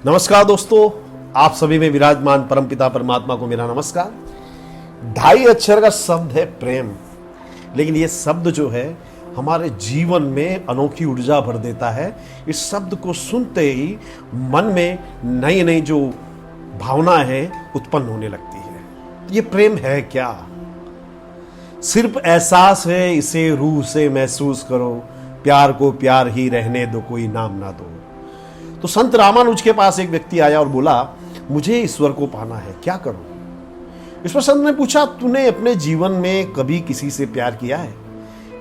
नमस्कार दोस्तों, आप सभी में विराजमान परमपिता परमात्मा को मेरा नमस्कार। 2.5 अक्षर का शब्द है प्रेम, लेकिन ये शब्द जो है हमारे जीवन में अनोखी ऊर्जा भर देता है। इस शब्द को सुनते ही मन में नई नई जो भावना है उत्पन्न होने लगती है। ये प्रेम है क्या? सिर्फ एहसास है, इसे रूह से महसूस करो, प्यार को प्यार ही रहने दो, कोई नाम ना दो। तो संत रामानुज के पास एक व्यक्ति आया और बोला, मुझे ईश्वर को पाना है, क्या करूं? इस पर संत ने पूछा, तूने अपने जीवन में कभी किसी से प्यार किया है?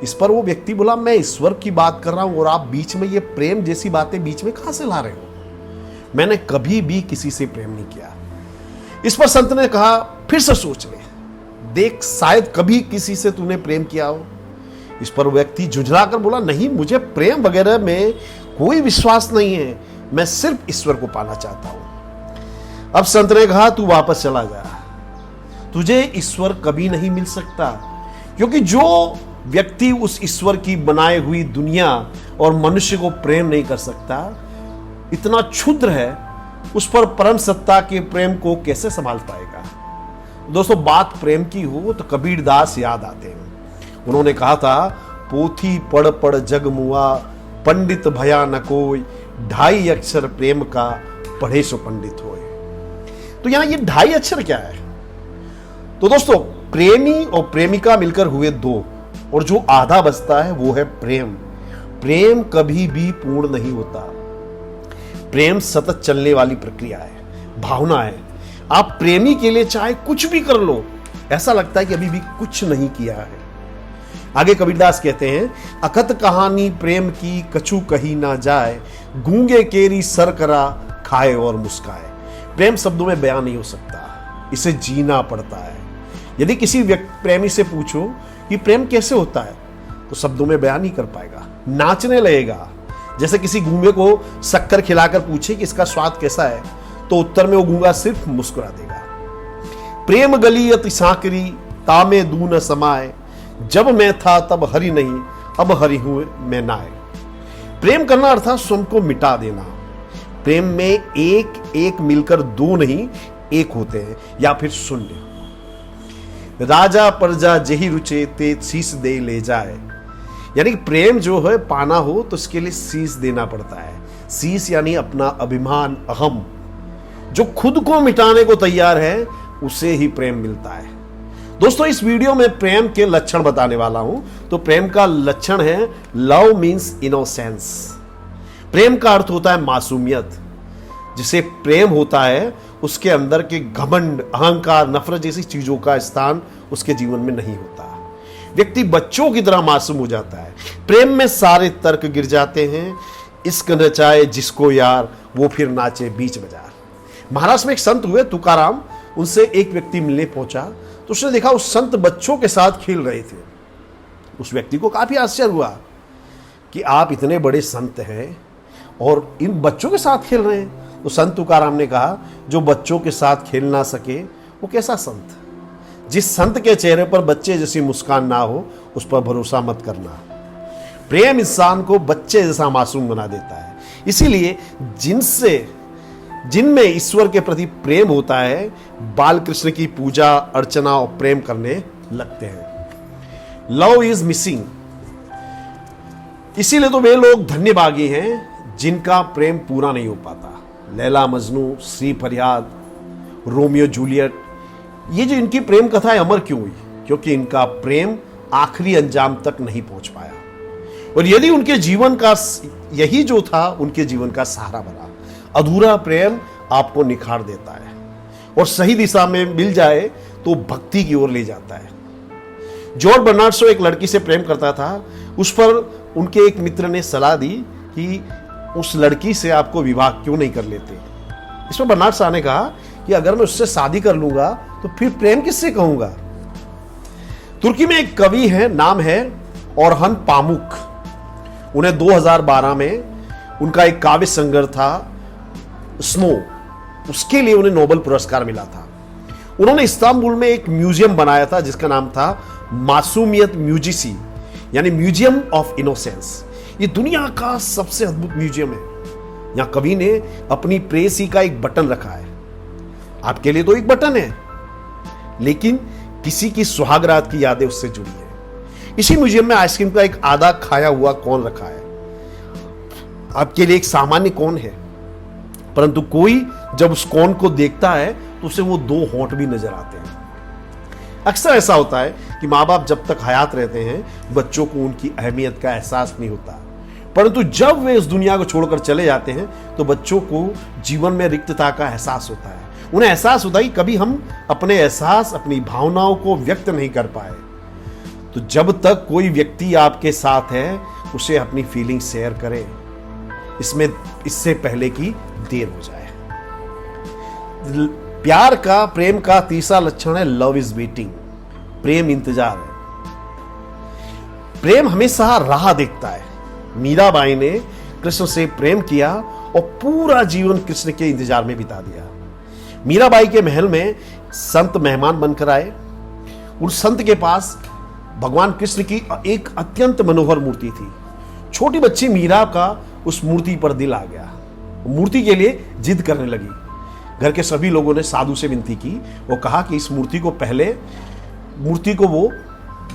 इस पर वो व्यक्ति बोला, मैं ईश्वर की बात कर रहा हूं और आप बीच में ये प्रेम जैसी बातें बीच में कहां से ला रहे हो? मैंने कभी भी किसी से प्रेम नहीं किया। इस पर संत ने कहा, फिर से सोच ले, देख शायद कभी किसी से तूने प्रेम किया हो। इस पर व्यक्ति झुंझलाकर बोला, नहीं, मुझे प्रेम वगैरह में कोई विश्वास नहीं है, मैं सिर्फ ईश्वर को पाना चाहता हूं। अब संत ने कहा, तू वापस चला जा, तुझे ईश्वर कभी नहीं मिल सकता, क्योंकि जो व्यक्ति उस ईश्वर की बनाई हुई दुनिया और मनुष्य को प्रेम नहीं कर सकता, इतना क्षुद्र है, उस पर परम सत्ता के प्रेम को कैसे संभाल पाएगा? दोस्तों, बात प्रेम की हो तो कबीरदास याद आते हैं। उन्होंने कहा था, पोथी पढ़ पढ़ जग मुआ, पंडित भया न कोई, 2.5 अक्षर प्रेम का, पढ़े सो पंडित होए। तो यहां ये 2.5 अक्षर क्या है? तो दोस्तों, प्रेमी और प्रेमिका मिलकर हुए 2, और जो आधा बचता है वो है प्रेम। प्रेम कभी भी पूर्ण नहीं होता। प्रेम सतत चलने वाली प्रक्रिया है, भावना है। आप प्रेमी के लिए चाहे कुछ भी कर लो, ऐसा लगता है कि अभी भी कुछ नहीं किया है। आगे कबीरदास कहते हैं, अकथ कहानी प्रेम की कछु कही ना जाए, गूंगे केरी सर करा, खाए और मुस्काए। प्रेम शब्दों में बयान नहीं हो सकता, इसे जीना पड़ता है। यदि किसी प्रेमी से पूछो कि प्रेम कैसे होता है, तो शब्दों में बयान नहीं कर पाएगा, नाचने लगेगा। जैसे किसी गूंगे को शक्कर खिलाकर पूछे कि इसका स्वाद कैसा है, तो उत्तर में वो गूंगा सिर्फ मुस्कुरा देगा। प्रेम गली अति सांकरी, तामे दू न समाए, जब मैं था तब हरि नहीं, अब हरि हुए मैं नाए। प्रेम करना अर्थात स्वयं को मिटा देना। प्रेम में एक एक मिलकर 2 नहीं, एक होते हैं, या फिर शून्य। राजा प्रजा जही रुचे ते शीश दे ले जाए। यानी कि प्रेम जो है पाना हो तो इसके लिए शीश देना पड़ता है। शीश यानी अपना अभिमान, अहम। जो खुद को मिटाने को तैयार है उसे ही प्रेम मिलता है। दोस्तों, इस वीडियो में प्रेम के लक्षण बताने वाला हूं। तो प्रेम का लक्षण है, लव मीन्स इनोसेंस। प्रेम का अर्थ होता है मासूमियत। जिसे प्रेम होता है उसके अंदर के घमंड, अहंकार, नफरत जैसी चीजों का स्थान उसके जीवन में नहीं होता। व्यक्ति बच्चों की तरह मासूम हो जाता है। प्रेम में सारे तर्क गिर जाते हैं। इश्क नचाए जिसको यार, वो फिर नाचे बीच बाजार। महाराष्ट्र में एक संत हुए तुकाराम, उनसे एक व्यक्ति मिलने पहुंचा तो उसने देखा उस संत बच्चों के साथ खेल रहे थे। उस व्यक्ति को काफी आश्चर्य हुआ कि आप इतने बड़े संत हैं और इन बच्चों के साथ खेल रहे हैं। तो संत तुकाराम ने कहा, जो बच्चों के साथ खेल ना सके वो कैसा संत? जिस संत के चेहरे पर बच्चे जैसी मुस्कान ना हो, उस पर भरोसा मत करना। प्रेम इंसान को बच्चे जैसा मासूम बना देता है। इसीलिए जिनमें ईश्वर के प्रति प्रेम होता है, बाल कृष्ण की पूजा अर्चना और प्रेम करने लगते हैं। Love is missing. इसीलिए तो वे लोग धन्यभागी हैं जिनका प्रेम पूरा नहीं हो पाता। लैला मजनू, श्री फरियाद, रोमियो जूलियट, ये जो इनकी प्रेम कथा है अमर क्यों हुई? क्योंकि इनका प्रेम आखिरी अंजाम तक नहीं पहुंच पाया। और यदि उनके जीवन का यही जो था उनके जीवन का सहारा बना। अधूरा प्रेम आपको निखार देता है और सही दिशा में मिल जाए तो भक्ति की ओर ले जाता है। जॉर्ज बर्नार्ड शॉ एक लड़की से प्रेम करता था। उस पर उनके एक मित्र ने सलाह दी कि उस लड़की से आपको विवाह क्यों नहीं कर लेते। इस पर बर्नार्ड शॉ ने कहा कि अगर मैं उससे शादी कर लूंगा तो फिर प्रेम किससे कहूंगा। तुर्की में एक कवि है, नाम है ऑरहन पामुक। उन्हें 2012 में उनका एक काव्य संग्रह था स्नो, उसके लिए उन्हें नोबेल पुरस्कार मिला था। उन्होंने इस्तांबुल में एक म्यूजियम बनाया था जिसका नाम था मासूमियत म्यूजिसी, यानी म्यूजियम ऑफ इनोसेंस। ये दुनिया का सबसे अद्भुत म्यूजियम है। या कवि ने अपनी प्रेयसी का एक बटन रखा है। आपके लिए तो एक बटन है, लेकिन किसी की सुहागरात की यादें उससे जुड़ी है। इसी म्यूजियम में आइसक्रीम का एक आधा खाया हुआ कोन रखा है। आपके लिए एक सामान्य कोन है, परंतु कोई जब उस कोन को देखता है तो उसे वो दो होंठ भी नजर आते हैं। अक्सर ऐसा होता है कि माँ बाप जब तक हयात रहते हैं बच्चों को उनकी अहमियत का एहसास नहीं होता, परंतु जब वे इस दुनिया को छोड़कर चले जाते हैं तो बच्चों को जीवन में रिक्तता का एहसास होता है। उन्हें एहसास होता है कि कभी हम अपने एहसास, अपनी भावनाओं को व्यक्त नहीं कर पाए। तो जब तक कोई व्यक्ति आपके साथ है उसे अपनी फीलिंग शेयर करें, इससे पहले कि देर हो जाए। प्यार का, प्रेम का तीसरा लक्षण है लव इज वेटिंग। प्रेम इंतजार है। प्रेम हमेशा राह देखता है। मीराबाई ने कृष्ण से प्रेम किया और पूरा जीवन कृष्ण के इंतजार में बिता दिया। मीराबाई के महल में संत मेहमान बनकर आए। उस संत के पास भगवान कृष्ण की एक अत्यंत मनोहर मूर्ति थी। छोटी बच्ची मीरा का उस मूर्ति पर दिल आ गया। मूर्ति के लिए जिद करने लगी। घर के सभी लोगों ने साधु से विनती की। वो कहा कि इस मूर्ति को वो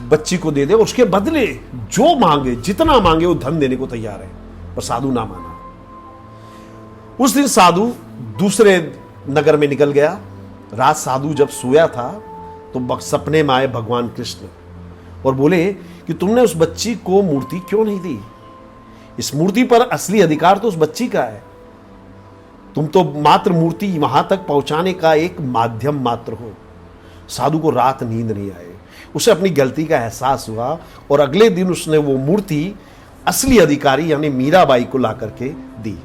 बच्ची को दे दे और उसके बदले जो मांगे, जितना मांगे वो धन देने को तैयार है। पर साधु ना माना। उस दिन साधु दूसरे नगर में निकल गया। रात साधु जब सोया था तो सपने में आए भगवान कृष्ण और बोले कि तुमने उस बच्ची को मूर्ति क्यों नहीं दी? इस मूर्ति पर असली अधिकार तो उस बच्ची का है। तुम तो मात्र मूर्ति वहां तक पहुंचाने का एक माध्यम मात्र हो। साधु को रात नींद नहीं आई। उसे अपनी गलती का एहसास हुआ और अगले दिन उसने वो मूर्ति असली अधिकारी यानी मीराबाई को ला करके दी।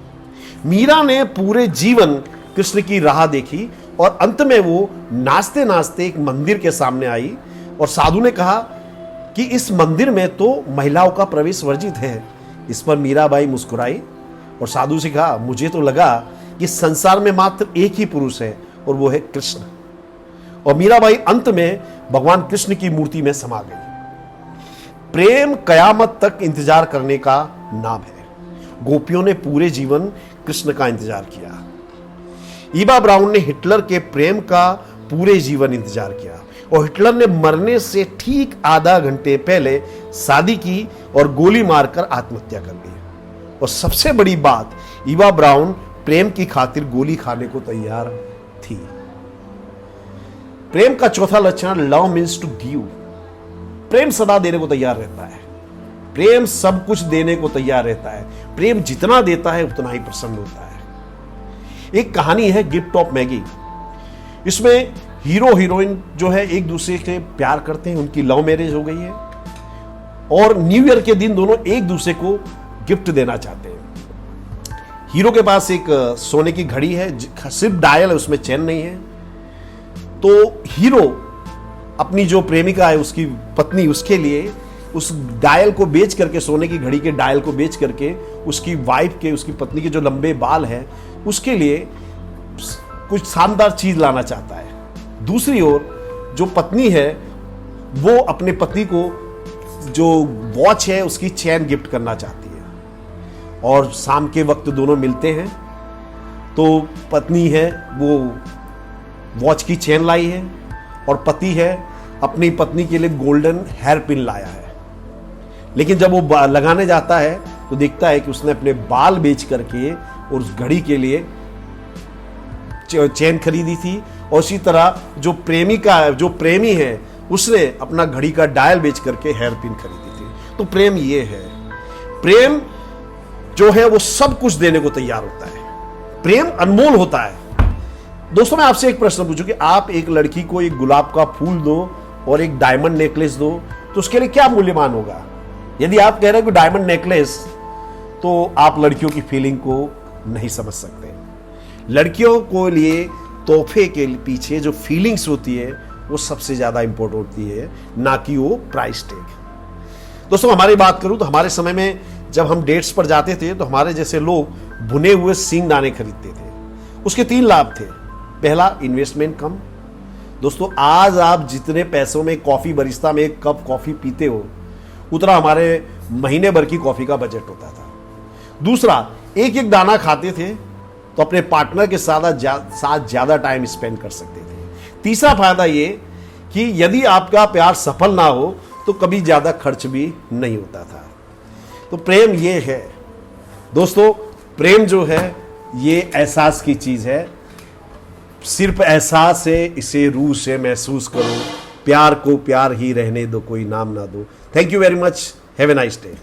मीरा ने पूरे जीवन कृष्ण की राह देखी और अंत में वो नाचते नाचते एक मंदिर के सामने आई और साधु ने कहा कि इस मंदिर में तो महिलाओं का प्रवेश वर्जित है। इस पर मीराबाई मुस्कुराई और साधु से कहा, मुझे तो लगा कि संसार में मात्र एक ही पुरुष है और वो है कृष्ण। और मीराबाई अंत में भगवान कृष्ण की मूर्ति में समा गई। प्रेम कयामत तक इंतजार करने का नाम है। गोपियों ने पूरे जीवन कृष्ण का इंतजार किया। ईवा ब्राउन ने हिटलर के प्रेम का पूरे जीवन इंतजार किया और हिटलर ने मरने से ठीक आधा घंटे पहले शादी की और गोली मारकर आत्महत्या कर ली। और सबसे बड़ी बात, ईवा ब्राउन प्रेम की खातिर गोली खाने को तैयार थी। प्रेम का चौथा लक्षण लव मीन्स टू गिव। प्रेम सदा देने को तैयार रहता है। प्रेम सब कुछ देने को तैयार रहता है। प्रेम जितना देता है उतना ही प्रसन्न होता है। एक कहानी है गिफ्ट ऑफ मैगी। इसमें हीरो हीरोइन जो है एक दूसरे से प्यार करते हैं। उनकी लव मैरिज हो गई है और न्यू ईयर के दिन दोनों एक दूसरे को गिफ्ट देना चाहते हैं। हीरो के पास एक सोने की घड़ी है, सिर्फ डायल है, उसमें चैन नहीं है। तो हीरो अपनी जो प्रेमिका है, उसकी पत्नी, उसके लिए उस डायल को बेच करके, सोने की घड़ी के डायल को बेच करके उसकी वाइफ के, उसकी पत्नी के जो लंबे बाल हैं उसके लिए कुछ शानदार चीज लाना चाहता है। दूसरी ओर जो पत्नी है वो अपने पति को जो वॉच है उसकी चैन गिफ्ट करना चाहती है। और शाम के वक्त दोनों मिलते हैं तो पत्नी है वो वॉच की चैन लाई है और पति है अपनी पत्नी के लिए गोल्डन हेयर पिन लाया है। लेकिन जब वो लगाने जाता है तो देखता है कि उसने अपने बाल बेच करके और उस घड़ी के लिए चैन खरीदी थी। और इसी तरह जो प्रेमी है उसने अपना घड़ी का डायल बेच करके हेयर पिन खरीदी थी। तो प्रेम ये है। प्रेम जो है वो सब कुछ देने को तैयार होता है। प्रेम अनमोल होता है। दोस्तों, मैं आपसे एक प्रश्न पूछूं कि आप एक लड़की को एक गुलाब का फूल दो और एक डायमंड नेकलेस दो तो उसके लिए क्या मूल्यमान होगा? यदि आप कह रहे हो कि डायमंड नेकलेस, तो आप लड़कियों की फीलिंग को नहीं समझ सकते। लड़कियों को लिए तोहफे के पीछे जो फीलिंग्स होती है वो सबसे ज्यादा इंपॉर्टेंट होती है, ना कि वो प्राइस टैग। दोस्तों, हमारी बात करूं तो हमारे समय में जब हम डेट्स पर जाते थे तो हमारे जैसे लोग भुने हुए सींगदाने खरीदते थे। उसके 3 लाभ थे। पहला, इन्वेस्टमेंट कम। दोस्तों, आज आप जितने पैसों में कॉफी बरिस्ता में एक कप कॉफी पीते हो उतना हमारे महीने भर की कॉफी का बजट होता था। दूसरा, एक एक दाना खाते थे तो अपने पार्टनर के साथ ज़्यादा टाइम स्पेंड कर सकते थे। तीसरा फायदा ये कि यदि आपका प्यार सफल ना हो तो कभी ज़्यादा खर्च भी नहीं होता था। तो प्रेम ये है दोस्तों, प्रेम जो है ये एहसास की चीज़ है। सिर्फ एहसास है, इसे रूह से महसूस करो। प्यार को प्यार ही रहने दो, कोई नाम ना दो। Thank you very much. Have a nice day.